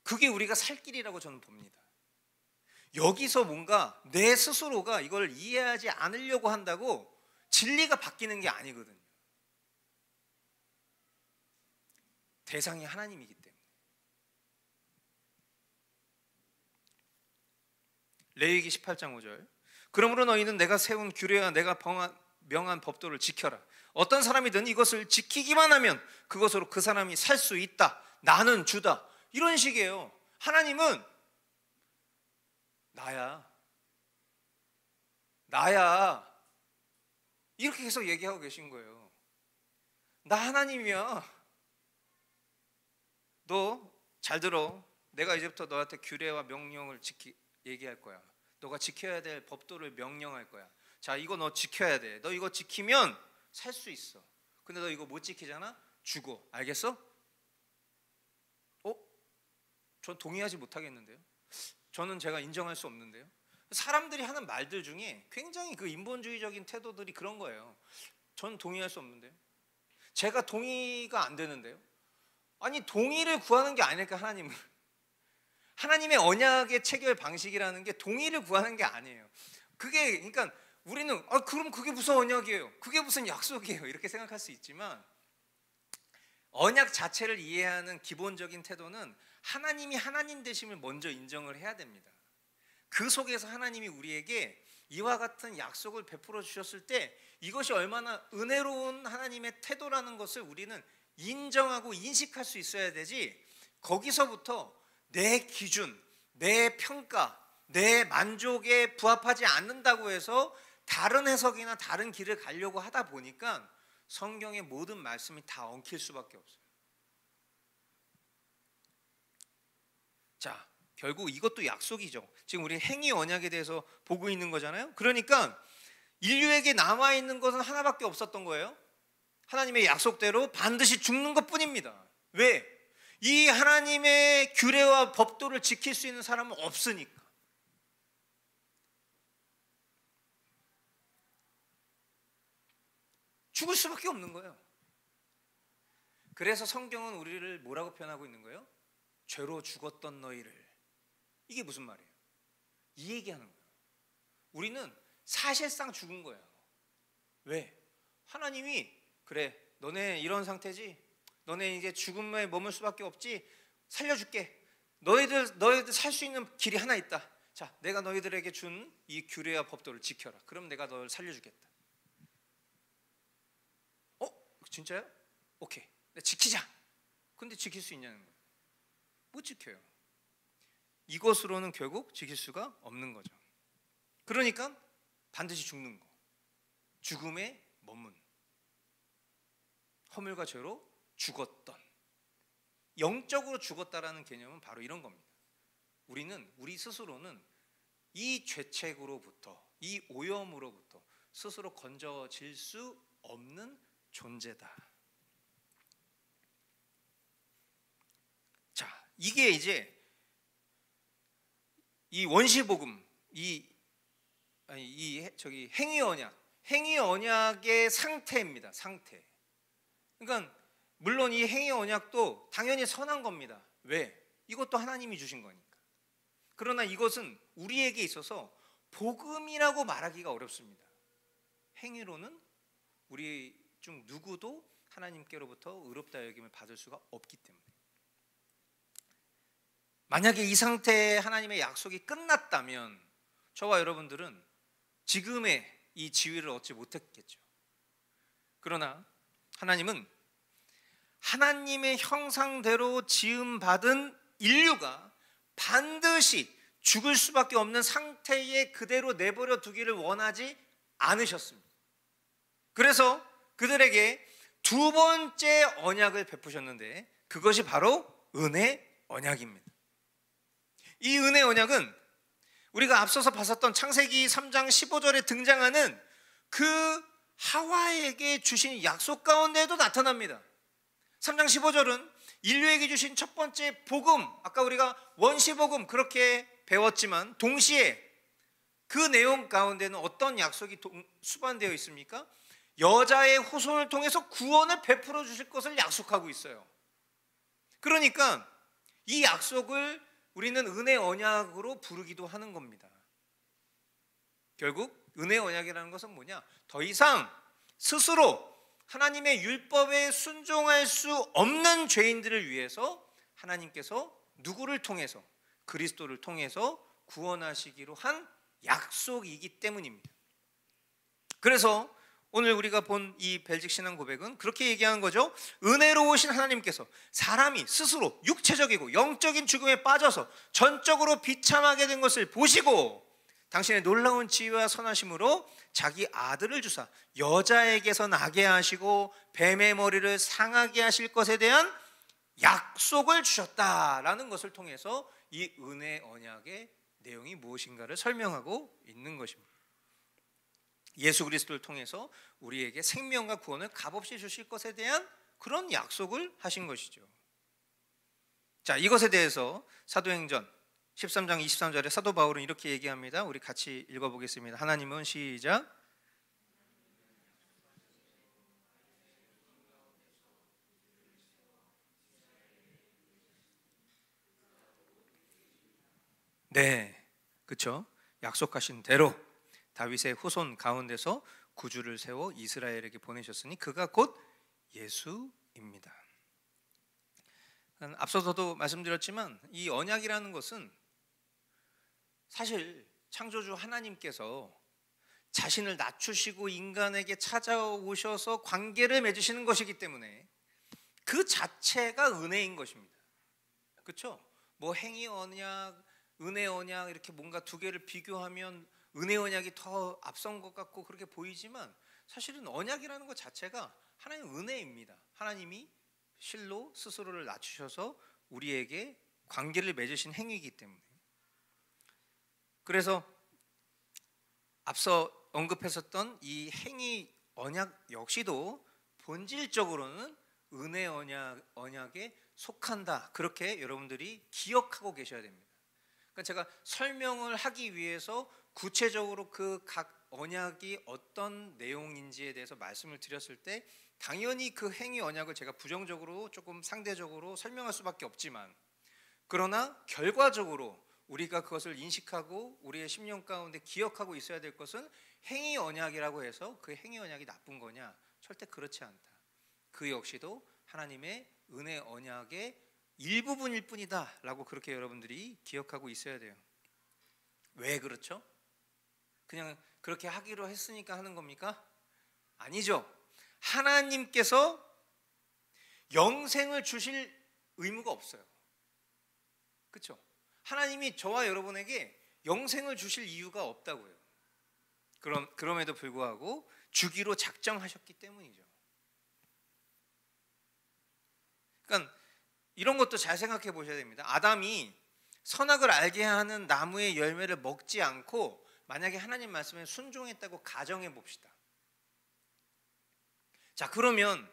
그게 우리가 살 길이라고 저는 봅니다. 여기서 뭔가 내 스스로가 이걸 이해하지 않으려고 한다고 진리가 바뀌는 게 아니거든요. 대상이 하나님이기 때문에. 레위기 18장 5절. 그러므로 너희는 내가 세운 규례와 내가 명한 법도를 지켜라. 어떤 사람이든 이것을 지키기만 하면 그것으로 그 사람이 살 수 있다. 나는 주다. 이런 식이에요. 하나님은 나야 이렇게 계속 얘기하고 계신 거예요. 나 하나님이야. 너 잘 들어. 내가 이제부터 너한테 규례와 명령을 얘기할 거야. 너가 지켜야 될 법도를 명령할 거야. 자, 이거 너 지켜야 돼. 너 이거 지키면 살 수 있어. 근데 너 이거 못 지키잖아? 죽어. 알겠어? 전 동의하지 못하겠는데요. 저는 제가 인정할 수 없는데요. 사람들이 하는 말들 중에 굉장히 그 인본주의적인 태도들이 그런 거예요. 전 동의할 수 없는데요. 제가 동의가 안 되는데요. 아니, 동의를 구하는 게 아닐까, 하나님은. 하나님의 언약의 체결 방식이라는 게 동의를 구하는 게 아니에요. 그러니까 우리는 그럼 그게 무슨 언약이에요? 그게 무슨 약속이에요? 이렇게 생각할 수 있지만 언약 자체를 이해하는 기본적인 태도는 하나님이 하나님 되심을 먼저 인정을 해야 됩니다. 그 속에서 하나님이 우리에게 이와 같은 약속을 베풀어 주셨을 때 이것이 얼마나 은혜로운 하나님의 태도라는 것을 우리는 인정하고 인식할 수 있어야 되지, 거기서부터 내 기준, 내 평가, 내 만족에 부합하지 않는다고 해서 다른 해석이나 다른 길을 가려고 하다 보니까 성경의 모든 말씀이 다 엉킬 수밖에 없어요. 자, 결국 이것도 약속이죠. 지금 우리 행위 언약에 대해서 보고 있는 거잖아요. 그러니까 인류에게 남아있는 것은 하나밖에 없었던 거예요. 하나님의 약속대로 반드시 죽는 것뿐입니다. 왜? 이 하나님의 규례와 법도를 지킬 수 있는 사람은 없으니까. 죽을 수밖에 없는 거예요. 그래서 성경은 우리를 뭐라고 표현하고 있는 거예요? 죄로 죽었던 너희를. 이게 무슨 말이에요? 이 얘기하는 거예요. 우리는 사실상 죽은 거예요. 왜? 하나님이 그래, 너네 이런 상태지? 너네 이제 죽음에 머물 수밖에 없지? 살려줄게. 너희들 살 수 있는 길이 하나 있다. 자, 내가 너희들에게 준 이 규례와 법도를 지켜라. 그럼 내가 너를 살려주겠다. 진짜요? 오케이, 지키자. 근데 지킬 수 있냐는 거예요. 못 지켜요. 이것으로는 결국 지킬 수가 없는 거죠. 그러니까 반드시 죽는 거. 죽음에 머문. 허물과 죄로 죽었던. 영적으로 죽었다라는 개념은 바로 이런 겁니다. 우리 스스로는 이 죄책으로부터, 이 오염으로부터 스스로 건져질 수 없는 존재다. 자, 이게 이제 이 원시복음, 행위 언약, 행위 언약의 상태입니다. 상태. 그러니까 물론 이 행위 언약도 당연히 선한 겁니다. 왜? 이것도 하나님이 주신 거니까. 그러나 이것은 우리에게 있어서 복음이라고 말하기가 어렵습니다. 행위로는 우리 중 누구도 하나님께로부터 의롭다 여김을 받을 수가 없기 때문에. 만약에 이 상태에 하나님의 약속이 끝났다면 저와 여러분들은 지금의 이 지위를 얻지 못했겠죠. 그러나 하나님은 하나님의 형상대로 지음받은 인류가 반드시 죽을 수밖에 없는 상태에 그대로 내버려 두기를 원하지 않으셨습니다. 그래서 그들에게 두 번째 언약을 베푸셨는데 그것이 바로 은혜 언약입니다. 이 은혜 언약은 우리가 앞서서 봤었던 창세기 3장 15절에 등장하는 그 하와에게 주신 약속 가운데에도 나타납니다. 3장 15절은 인류에게 주신 첫 번째 복음, 아까 우리가 원시복음 그렇게 배웠지만 동시에 그 내용 가운데는 어떤 약속이 수반되어 있습니까? 여자의 후손을 통해서 구원을 베풀어 주실 것을 약속하고 있어요. 그러니까 이 약속을 우리는 은혜 언약으로 부르기도 하는 겁니다. 결국 은혜 언약이라는 것은 뭐냐? 더 이상 스스로 하나님의 율법에 순종할 수 없는 죄인들을 위해서 하나님께서 누구를 통해서? 그리스도를 통해서 구원하시기로 한 약속이기 때문입니다. 그래서 오늘 우리가 본 이 벨직 신앙 고백은 그렇게 얘기하는 거죠. 은혜로우신 하나님께서 사람이 스스로 육체적이고 영적인 죽음에 빠져서 전적으로 비참하게 된 것을 보시고 당신의 놀라운 지혜와 선하심으로 자기 아들을 주사 여자에게서 나게 하시고 뱀의 머리를 상하게 하실 것에 대한 약속을 주셨다라는 것을 통해서 이 은혜 언약의 내용이 무엇인가를 설명하고 있는 것입니다. 예수 그리스도를 통해서 우리에게 생명과 구원을 값없이 주실 것에 대한 그런 약속을 하신 것이죠. 자, 이것에 대해서 사도행전 13장 23절에 사도 바울은 이렇게 얘기합니다. 우리 같이 읽어보겠습니다. 하나님은 시작. 네, 그렇죠. 약속하신 대로 다윗의 후손 가운데서 구주를 세워 이스라엘에게 보내셨으니 그가 곧 예수입니다. 앞서서도 말씀드렸지만 이 언약이라는 것은 사실 창조주 하나님께서 자신을 낮추시고 인간에게 찾아오셔서 관계를 맺으시는 것이기 때문에 그 자체가 은혜인 것입니다. 그렇죠? 뭐 행위 언약, 은혜 언약 이렇게 뭔가 두 개를 비교하면 은혜 언약이 더 앞선 것 같고 그렇게 보이지만 사실은 언약이라는 것 자체가 하나님의 은혜입니다. 하나님이 실로 스스로를 낮추셔서 우리에게 관계를 맺으신 행위이기 때문에. 그래서 앞서 언급했었던 이 행위 언약 역시도 본질적으로는 은혜 언약에 속한다. 그렇게 여러분들이 기억하고 계셔야 됩니다. 그러니까 제가 설명을 하기 위해서 구체적으로 그 각 언약이 어떤 내용인지에 대해서 말씀을 드렸을 때 당연히 그 행위 언약을 제가 부정적으로 조금 상대적으로 설명할 수밖에 없지만 그러나 결과적으로 우리가 그것을 인식하고 우리의 심령 가운데 기억하고 있어야 될 것은 행위 언약이라고 해서 그 행위 언약이 나쁜 거냐? 절대 그렇지 않다. 그 역시도 하나님의 은혜 언약의 일부분일 뿐이다 라고 그렇게 여러분들이 기억하고 있어야 돼요. 왜 그렇죠? 그냥 그렇게 하기로 했으니까 하는 겁니까? 아니죠. 하나님께서 영생을 주실 의무가 없어요. 그렇죠? 하나님이 저와 여러분에게 영생을 주실 이유가 없다고요. 그럼에도 불구하고 주기로 작정하셨기 때문이죠. 그러니까 이런 것도 잘 생각해 보셔야 됩니다. 아담이 선악을 알게 하는 나무의 열매를 먹지 않고 만약에 하나님 말씀에 순종했다고 가정해 봅시다. 자, 그러면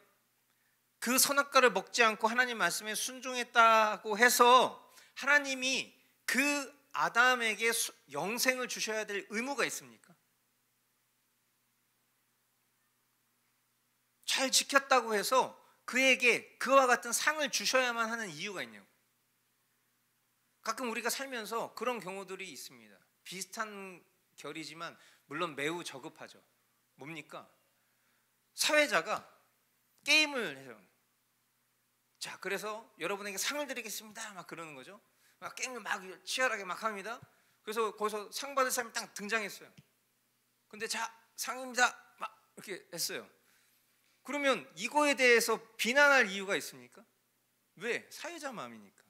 그 선악과를 먹지 않고 하나님 말씀에 순종했다고 해서 하나님이 그 아담에게 영생을 주셔야 될 의무가 있습니까? 잘 지켰다고 해서 그에게 그와 같은 상을 주셔야만 하는 이유가 있냐고. 가끔 우리가 살면서 그런 경우들이 있습니다. 비슷한 결이지만 물론 매우 저급하죠. 뭡니까? 사회자가 게임을 해요. 자, 그래서 여러분에게 상을 드리겠습니다 막 그러는 거죠. 막 게임을 막 치열하게 막 합니다. 그래서 거기서 상 받을 사람이 딱 등장했어요. 근데 자, 상입니다 막 이렇게 했어요. 그러면 이거에 대해서 비난할 이유가 있습니까? 왜? 사회자 마음이니까.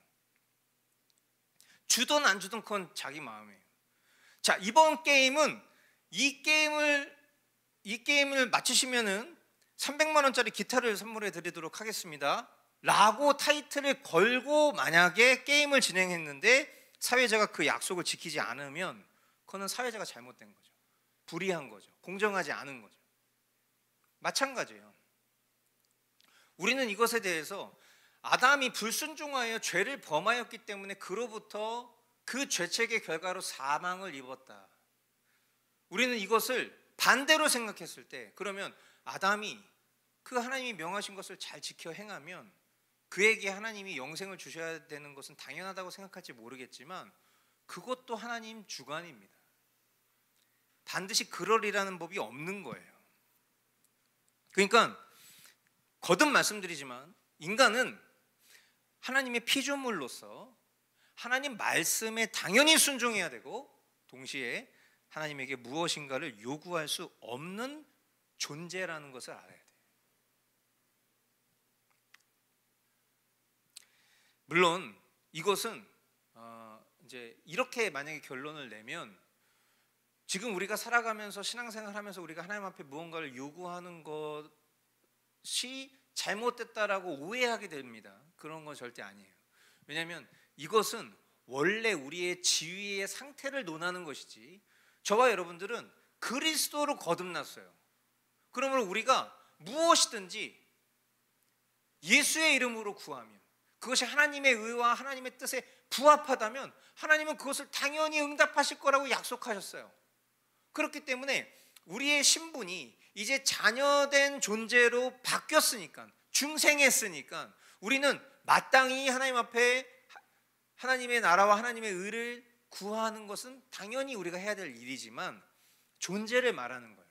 주든 안 주든 그건 자기 마음이에요. 자, 이번 게임은 이 게임을 맞추시면은 300만 원짜리 기타를 선물해 드리도록 하겠습니다 라고 타이틀을 걸고 만약에 게임을 진행했는데 사회자가 그 약속을 지키지 않으면 그거는 사회자가 잘못된 거죠. 불의한 거죠. 공정하지 않은 거죠. 마찬가지예요. 우리는 이것에 대해서 아담이 불순종하여 죄를 범하였기 때문에 그로부터 그 죄책의 결과로 사망을 입었다. 우리는 이것을 반대로 생각했을 때, 그러면 아담이 그 하나님이 명하신 것을 잘 지켜 행하면 그에게 하나님이 영생을 주셔야 되는 것은 당연하다고 생각할지 모르겠지만 그것도 하나님 주관입니다. 반드시 그러리라는 법이 없는 거예요. 그러니까 거듭 말씀드리지만 인간은 하나님의 피조물로서 하나님 말씀에 당연히 순종해야 되고 동시에 하나님에게 무엇인가를 요구할 수 없는 존재라는 것을 알아야 돼요. 물론 이것은 이제 이렇게 만약에 결론을 내면 지금 우리가 살아가면서 신앙생활하면서 우리가 하나님 앞에 무언가를 요구하는 것이 잘못됐다라고 오해하게 됩니다. 그런 건 절대 아니에요. 왜냐하면 이것은 원래 우리의 지위의 상태를 논하는 것이지 저와 여러분들은 그리스도로 거듭났어요. 그러므로 우리가 무엇이든지 예수의 이름으로 구하면 그것이 하나님의 의와 하나님의 뜻에 부합하다면 하나님은 그것을 당연히 응답하실 거라고 약속하셨어요. 그렇기 때문에 우리의 신분이 이제 자녀된 존재로 바뀌었으니까, 중생했으니까 우리는 마땅히 하나님 앞에 하나님의 나라와 하나님의 의를 구하는 것은 당연히 우리가 해야 될 일이지만 존재를 말하는 거예요.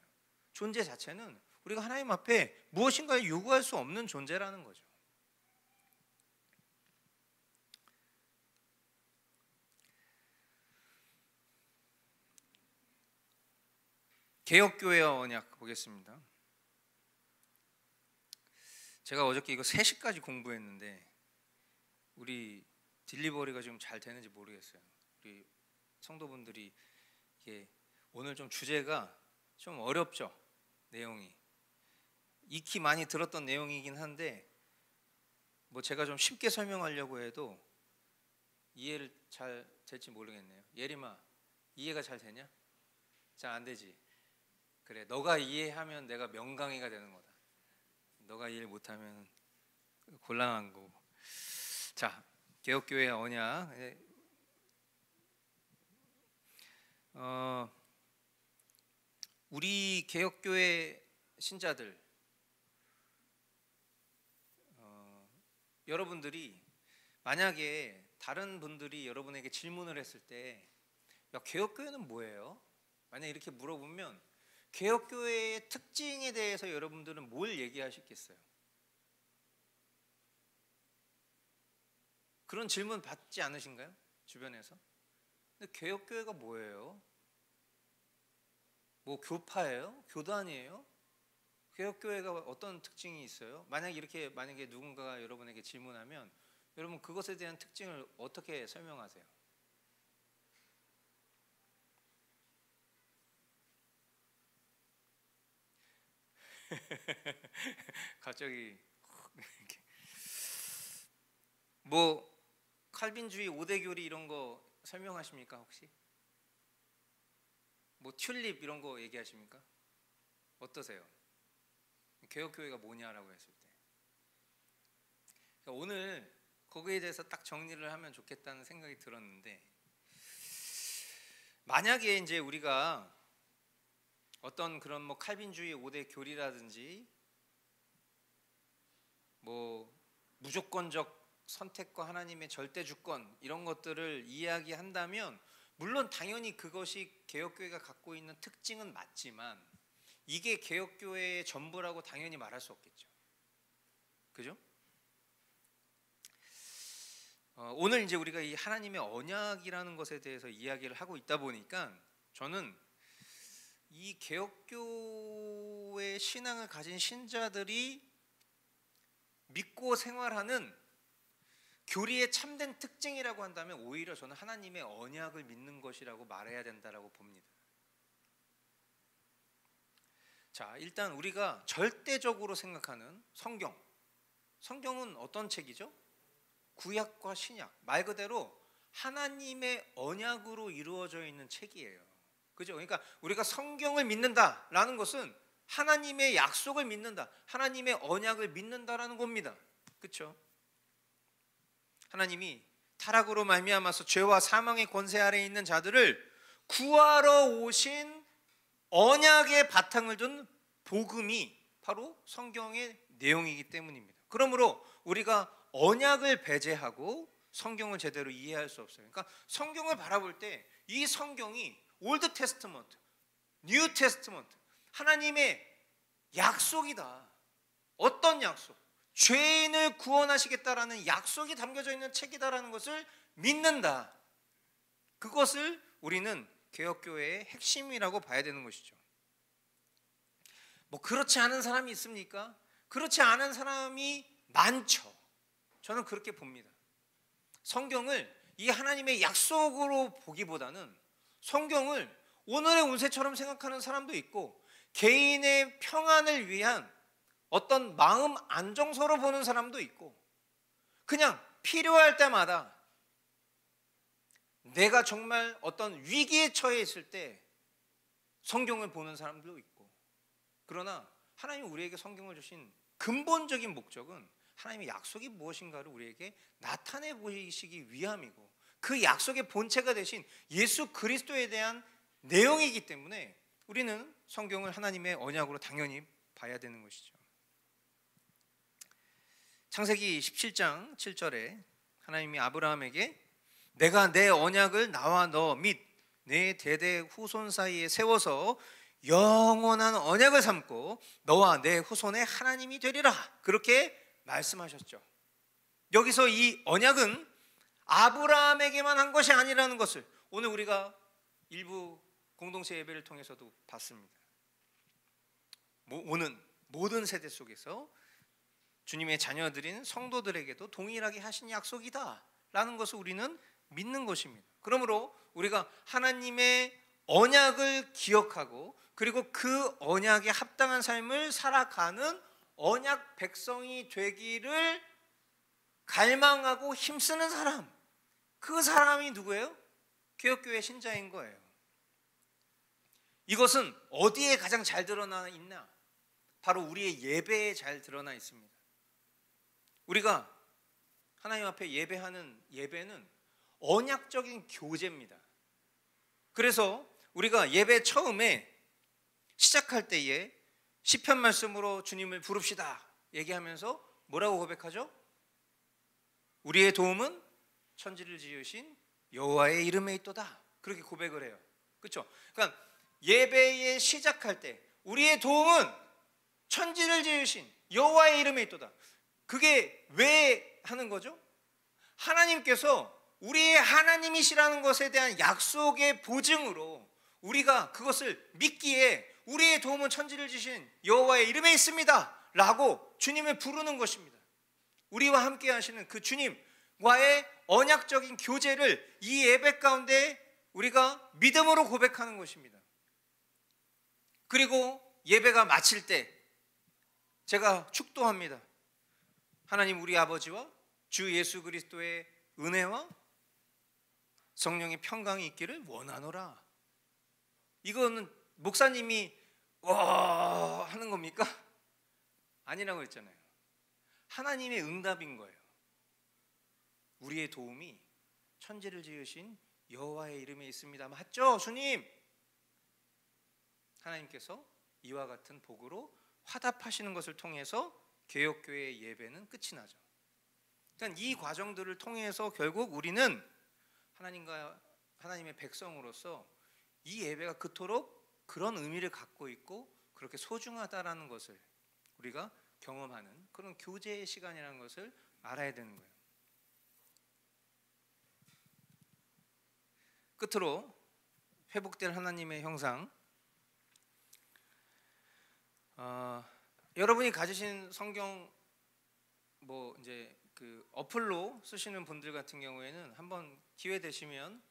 존재 자체는 우리가 하나님 앞에 무엇인가를 요구할 수 없는 존재라는 거죠. 개혁교회와 언약 보겠습니다. 제가 어저께 이거 3시까지 공부했는데 우리 딜리버리가 지금 잘 되는지 모르겠어요. 우리 성도분들이 이게 오늘 좀 주제가 좀 어렵죠. 내용이 익히 많이 들었던 내용이긴 한데 뭐 제가 좀 쉽게 설명하려고 해도 이해를 잘 될지 모르겠네요. 예림아, 이해가 잘 되냐? 잘 안 되지? 그래, 너가 이해하면 내가 명강의가 되는 거다. 너가 이해를 못하면 곤란한 거고. 자, 개혁교회 언약. 우리 개혁교회 신자들, 여러분들이 만약에 다른 분들이 여러분에게 질문을 했을 때, 야, 개혁교회는 뭐예요? 만약 이렇게 물어보면 개혁교회의 특징에 대해서 여러분들은 뭘 얘기하시겠어요? 그런 질문 받지 않으신가요? 주변에서? 근데 개혁교회가 뭐예요? 뭐 교파예요? 교단이에요? 개혁교회가 어떤 특징이 있어요? 만약에 누군가가 여러분에게 질문하면 여러분 그것에 대한 특징을 어떻게 설명하세요? 갑자기 뭐 칼빈주의 5대 교리 이런 거 설명하십니까 혹시? 뭐 튤립 이런 거 얘기하십니까? 어떠세요? 개혁교회가 뭐냐라고 했을 때 그러니까 오늘 거기에 대해서 딱 정리를 하면 좋겠다는 생각이 들었는데 만약에 이제 우리가 어떤 그런 뭐 칼빈주의 5대 교리라든지 뭐 무조건적 선택과 하나님의 절대 주권 이런 것들을 이야기한다면 물론 당연히 그것이 개혁교회가 갖고 있는 특징은 맞지만 이게 개혁교회의 전부라고 당연히 말할 수 없겠죠. 그죠? 오늘 이제 우리가 이 하나님의 언약이라는 것에 대해서 이야기를 하고 있다 보니까 저는 이 개혁교회 신앙을 가진 신자들이 믿고 생활하는 교리의 참된 특징이라고 한다면 오히려 저는 하나님의 언약을 믿는 것이라고 말해야 된다라고 봅니다. 자, 일단 우리가 절대적으로 생각하는 성경은 어떤 책이죠? 구약과 신약, 말 그대로 하나님의 언약으로 이루어져 있는 책이에요. 그죠? 그러니까 우리가 성경을 믿는다라는 것은 하나님의 약속을 믿는다, 하나님의 언약을 믿는다라는 겁니다. 그렇죠? 하나님이 타락으로 말미암아서 죄와 사망의 권세 아래에 있는 자들을 구하러 오신 언약의 바탕을 둔 복음이 바로 성경의 내용이기 때문입니다. 그러므로 우리가 언약을 배제하고 성경을 제대로 이해할 수 없어요. 그러니까 성경을 바라볼 때 이 성경이 올드 테스트먼트, 뉴 테스트먼트, 하나님의 약속이다. 어떤 약속? 죄인을 구원하시겠다라는 약속이 담겨져 있는 책이다라는 것을 믿는다. 그것을 우리는 개혁교회의 핵심이라고 봐야 되는 것이죠. 뭐 그렇지 않은 사람이 있습니까? 그렇지 않은 사람이 많죠. 저는 그렇게 봅니다. 성경을 이 하나님의 약속으로 보기보다는 성경을 오늘의 운세처럼 생각하는 사람도 있고 개인의 평안을 위한 어떤 마음 안정서로 보는 사람도 있고 그냥 필요할 때마다 내가 정말 어떤 위기에 처해 있을 때 성경을 보는 사람도 있고 그러나 하나님이 우리에게 성경을 주신 근본적인 목적은 하나님의 약속이 무엇인가를 우리에게 나타내 보이시기 위함이고 그 약속의 본체가 되신 예수 그리스도에 대한 내용이기 때문에 우리는 성경을 하나님의 언약으로 당연히 봐야 되는 것이죠. 창세기 17장 7절에 하나님이 아브라함에게 내가 내 언약을 나와 너 및 내 대대 후손 사이에 세워서 영원한 언약을 삼고 너와 내 후손의 하나님이 되리라 그렇게 말씀하셨죠. 여기서 이 언약은 아브라함에게만 한 것이 아니라는 것을 오늘 우리가 일부 공동체 예배를 통해서도 봤습니다. 오는 모든 세대 속에서 주님의 자녀들인 성도들에게도 동일하게 하신 약속이다 라는 것을 우리는 믿는 것입니다. 그러므로 우리가 하나님의 언약을 기억하고 그리고 그 언약에 합당한 삶을 살아가는 언약 백성이 되기를 갈망하고 힘쓰는 사람, 그 사람이 누구예요? 개혁교회 신자인 거예요. 이것은 어디에 가장 잘 드러나 있나? 바로 우리의 예배에 잘 드러나 있습니다. 우리가 하나님 앞에 예배하는 예배는 언약적인 교제입니다. 그래서 우리가 예배 처음에 시작할 때에 시편 말씀으로 주님을 부릅시다 얘기하면서 뭐라고 고백하죠? 우리의 도움은 천지를 지으신 여호와의 이름에 있도다 그렇게 고백을 해요. 그렇죠? 그러니까 예배에 시작할 때 우리의 도움은 천지를 지으신 여호와의 이름에 있도다. 그게 왜 하는 거죠? 하나님께서 우리의 하나님이시라는 것에 대한 약속의 보증으로 우리가 그것을 믿기에 우리의 도움은 천지를 지신 여호와의 이름에 있습니다 라고 주님을 부르는 것입니다. 우리와 함께 하시는 그 주님과의 언약적인 교제를 이 예배 가운데 우리가 믿음으로 고백하는 것입니다. 그리고 예배가 마칠 때 제가 축도합니다. 하나님 우리 아버지와 주 예수 그리스도의 은혜와 성령의 평강이 있기를 원하노라. 이거는 목사님이 와 하는 겁니까? 아니라고 했잖아요. 하나님의 응답인 거예요. 우리의 도움이 천지를 지으신 여호와의 이름에 있습니다. 맞죠? 주님. 하나님께서 이와 같은 복으로 화답하시는 것을 통해서 개혁교회의 예배는 끝이 나죠. 그러니까 이 과정들을 통해서 결국 우리는 하나님과 하나님의 백성으로서 이 예배가 그토록 그런 의미를 갖고 있고 그렇게 소중하다라는 것을 우리가 경험하는 그런 교제의 시간이라는 것을 알아야 되는 거예요. 끝으로 회복될 하나님의 형상, 여러분이 가지신 성경 이제 그 어플로 쓰시는 분들 같은 경우에는 한번 기회 되시면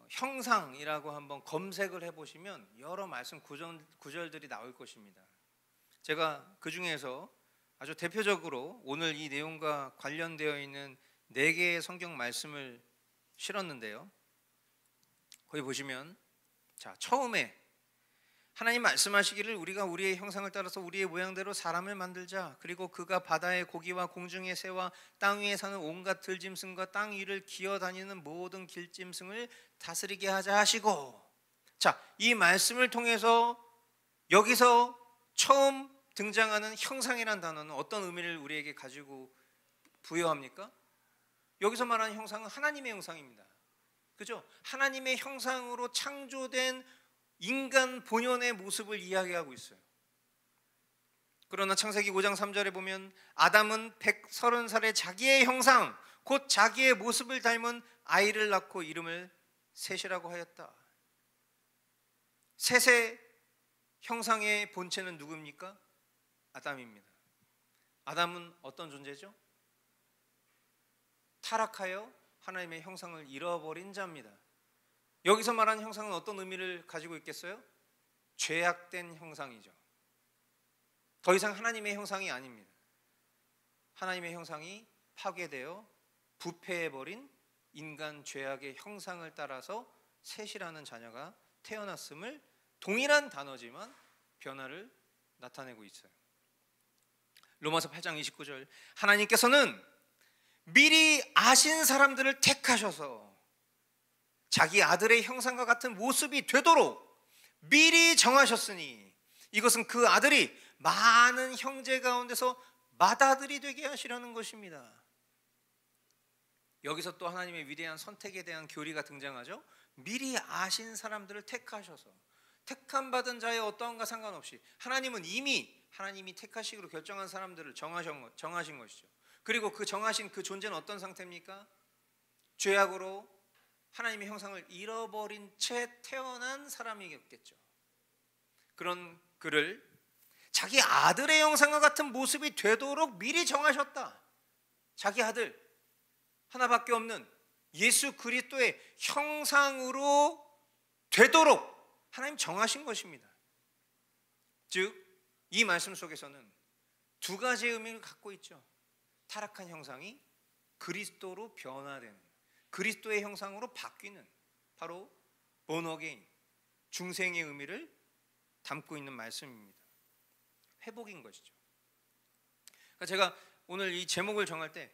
형상이라고 한번 검색을 해보시면 여러 말씀 구절들이 나올 것입니다. 제가 그 중에서 아주 대표적으로 오늘 이 내용과 관련되어 있는 4개의 성경 말씀을 실었는데요. 거기 보시면 자, 처음에 하나님 말씀하시기를 우리가 우리의 형상을 따라서 우리의 모양대로 사람을 만들자. 그리고 그가 바다의 고기와 공중의 새와 땅 위에 사는 온갖 들짐승과 땅 위를 기어다니는 모든 길짐승을 다스리게 하자 하시고, 자, 이 말씀을 통해서 여기서 처음 등장하는 형상이란 단어는 어떤 의미를 우리에게 가지고 부여합니까? 여기서 말하는 형상은 하나님의 형상입니다. 그죠? 하나님의 형상으로 창조된 인간 본연의 모습을 이야기하고 있어요. 그러나 창세기 5장 3절에 보면 아담은 130살의 자기의 형상 곧 자기의 모습을 닮은 아이를 낳고 이름을 셋이라고 하였다. 셋의 형상의 본체는 누굽니까? 아담입니다. 아담은 어떤 존재죠? 타락하여 하나님의 형상을 잃어버린 자입니다. 여기서 말하는 형상은 어떤 의미를 가지고 있겠어요? 죄악된 형상이죠. 더 이상 하나님의 형상이 아닙니다. 하나님의 형상이 파괴되어 부패해버린 인간 죄악의 형상을 따라서 셋이라는 자녀가 태어났음을 동일한 단어지만 변화를 나타내고 있어요. 로마서 8장 29절 하나님께서는 미리 아신 사람들을 택하셔서 자기 아들의 형상과 같은 모습이 되도록 미리 정하셨으니 이것은 그 아들이 많은 형제 가운데서 맏아들이 되게 하시려는 것입니다. 여기서 또 하나님의 위대한 선택에 대한 교리가 등장하죠. 미리 아신 사람들을 택하셔서, 택함받은 자의 어떠한가 상관없이 하나님은 이미 하나님이 택하시기로 결정한 사람들을 정하신 것이죠. 그리고 그 정하신 그 존재는 어떤 상태입니까? 죄악으로 하나님의 형상을 잃어버린 채 태어난 사람이겠죠. 그런 그를 자기 아들의 형상과 같은 모습이 되도록 미리 정하셨다. 자기 아들 하나밖에 없는 예수 그리스도의 형상으로 되도록 하나님 정하신 것입니다. 즉 이 말씀 속에서는 두 가지의 의미를 갖고 있죠. 타락한 형상이 그리스도로 변화되는, 그리스도의 형상으로 바뀌는, 바로 born again, 중생의 의미를 담고 있는 말씀입니다. 회복인 것이죠. 그러니까 제가 오늘 이 제목을 정할 때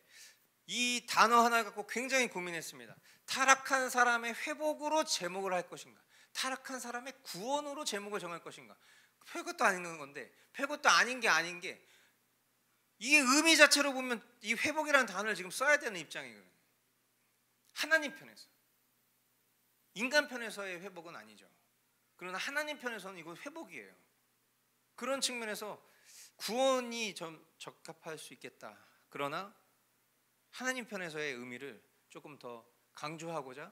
이 단어 하나 갖고 굉장히 고민했습니다. 타락한 사람의 회복으로 제목을 할 것인가, 타락한 사람의 구원으로 제목을 정할 것인가. 별것도 아닌 건데, 별것도 아닌 게 이게 의미 자체로 보면 이 회복이라는 단어를 지금 써야 되는 입장이거든요. 하나님 편에서, 인간 편에서의 회복은 아니죠. 그러나 하나님 편에서는 이거 회복이에요. 그런 측면에서 구원이 좀 적합할 수 있겠다. 그러나 하나님 편에서의 의미를 조금 더 강조하고자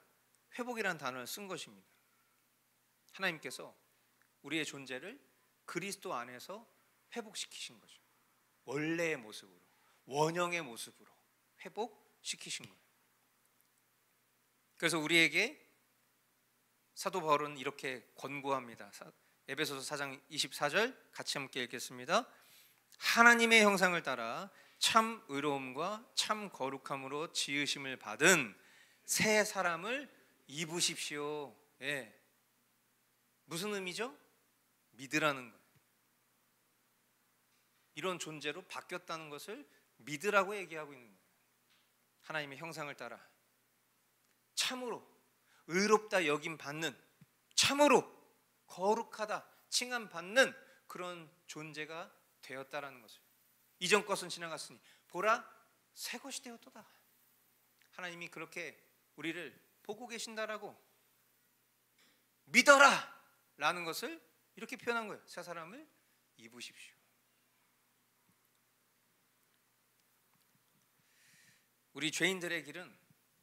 회복이라는 단어를 쓴 것입니다. 하나님께서 우리의 존재를 그리스도 안에서 회복시키신 거죠. 원래의 모습으로, 원형의 모습으로 회복시키신 거예요. 그래서 우리에게 사도 바울은 이렇게 권고합니다. 에베소서 4장 24절 같이 함께 읽겠습니다. 하나님의 형상을 따라 참 의로움과 참 거룩함으로 지으심을 받은 새 사람을 입으십시오. 예. 무슨 의미죠? 믿으라는 거예요. 이런 존재로 바뀌었다는 것을 믿으라고 얘기하고 있는 거예요. 하나님의 형상을 따라 참으로 의롭다 여김 받는, 참으로 거룩하다 칭함 받는 그런 존재가 되었다라는 것을. 이전 것은 지나갔으니 보라 새 것이 되었도다. 하나님이 그렇게 우리를 보고 계신다라고 믿어라 라는 것을 이렇게 표현한 거예요. 새 사람을 입으십시오. 우리 죄인들의 길은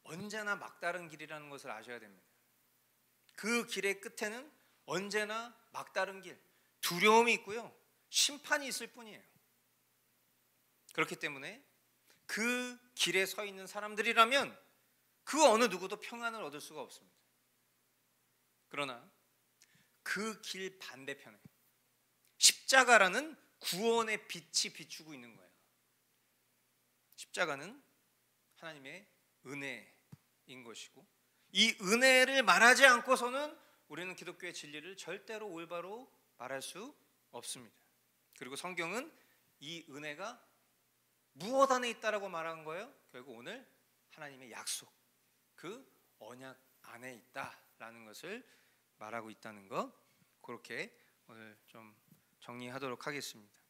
언제나 막다른 길이라는 것을 아셔야 됩니다. 그 길의 끝에는 언제나 막다른 길, 두려움이 있고요, 심판이 있을 뿐이에요. 그렇기 때문에 그 길에 서 있는 사람들이라면 그 어느 누구도 평안을 얻을 수가 없습니다. 그러나 그 길 반대편에 십자가라는 구원의 빛이 비추고 있는 거예요. 십자가는 하나님의 은혜인 것이고, 이 은혜를 말하지 않고서는 우리는 기독교의 진리를 절대로 올바로 말할 수 없습니다. 그리고 성경은 이 은혜가 무엇 안에 있다라고 말한 거예요? 결국 오늘 하나님의 약속, 그 언약 안에 있다라는 것을 말하고 있다는 것, 그렇게 오늘 좀 정리하도록 하겠습니다.